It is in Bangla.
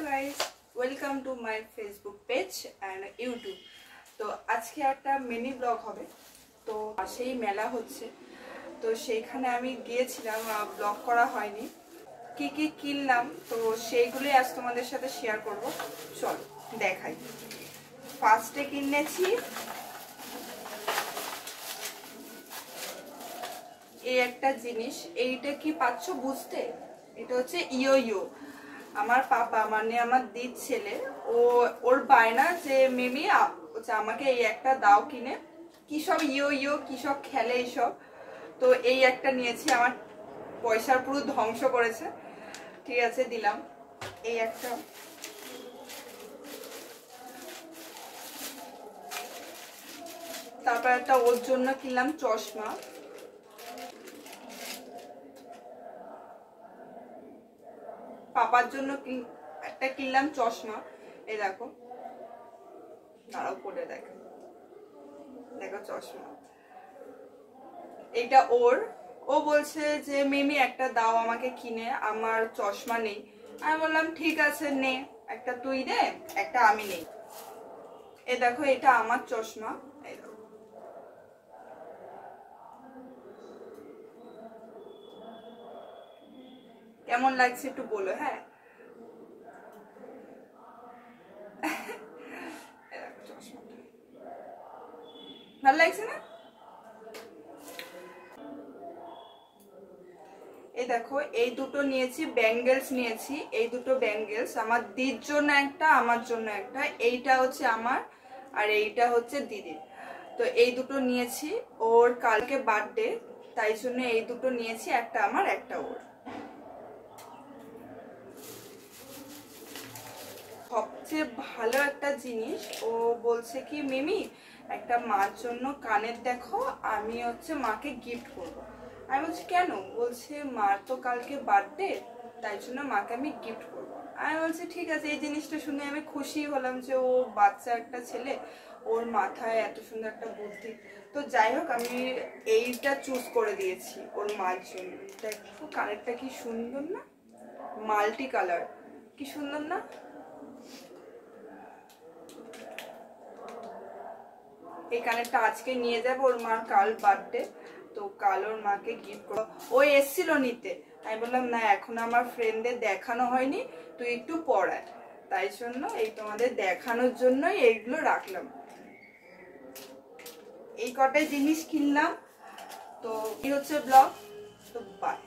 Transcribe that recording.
guys, welcome to my Facebook page and YouTube. তো আজকে একটা মিনি ব্লগ হবে। তো সেই মেলা হচ্ছে, তো সেইখানে আমি গিয়েছিলাম, ব্লগ করা হয়নি। কি কি কিনলাম তো সেইগুলোই আজ তোমাদের সাথে শেয়ার করব। চল দেখাই। ফার্স্টে কিনেছি এই একটা জিনিস। এইটা কি পাচ্ছ বুঝতে? এটা হচ্ছে ইয়ো ইয়ো। আমার পাপা মানে আমার দিদ ছেলে, ওর বায়না যে মিমি আমাকে এই একটা দাও কিনে। কি সব ইয়ো ইয়ো কি সব খেলে এইসব। তো এই একটা নিয়েছি, আমার পয়সার পুরো ধ্বংস করেছে। ঠিক আছে, দিলাম এই একটা। তারপর একটা ওর জন্য কিনলাম চশমা। পাপার জন্য একটা কিনলাম চশমা। এই দেখো, দাঁড়াও পরে দেখো, দেখো চশমা। এটা ওর, ও বলছে যে মিমি একটা দাও আমাকে কিনে, আমার চশমা নেই। আমি বললাম ঠিক আছে নে, একটা তুই দে, একটা আমি নেই। এ দেখো, এটা আমার চশমা। এই দেখো, কেমন লাগছে একটু বলো। হ্যাঁ, ভালো লাগছে না? এই দেখো, এই দুটো নিয়েছি, ব্যাঙ্গেলস নিয়েছি। এই দুটো ব্যাঙ্গেলস আমার দিদির জন্য একটা, আমার জন্য একটা। এইটা হচ্ছে আমার আর এইটা হচ্ছে দিদির। তো এই দুটো নিয়েছি, ওর কালকে বার্থডে, তাই জন্য এই দুটো নিয়েছি, একটা আমার একটা ওর। সবচেয়ে ভালো একটা জিনিস, ও বলছে কি মিমি একটা মার জন্য কানের দেখো, আমি হচ্ছে মাকে গিফট করবো। আমি বলছি কেন? বলছে মার তো কালকে বার্থডে, তাই জন্য মাকে আমি গিফট করবো। আমি বলছি ঠিক আছে। এই জিনিসটা শুনে আমি খুশি হলাম যে ও বাচ্চা একটা ছেলে, ওর মাথায় এত সুন্দর একটা বুদ্ধি। তো যাই হোক, আমি এইটা চুজ করে দিয়েছি ওর মার জন্য। দেখো কানেরটা কি সুন্দর না, মাল্টি কালার, কি সুন্দর না? এই কানেরটা আজকে নিয়ে যাবো, ওর মার কাল বার্থডে, তো কাল ওর মাকে গিফট করবো। ও এসছিল নিতে, আমি বললাম না এখন আমার ফ্রেন্ডদের দেখানো হয়নি, তুই একটু পড়ায়, তাই জন্য এই তোমাদের দেখানোর জন্যই এইগুলো রাখলাম। এই কটাই জিনিস কিনলাম। তো কি হচ্ছে ব্লগ, তো বাই।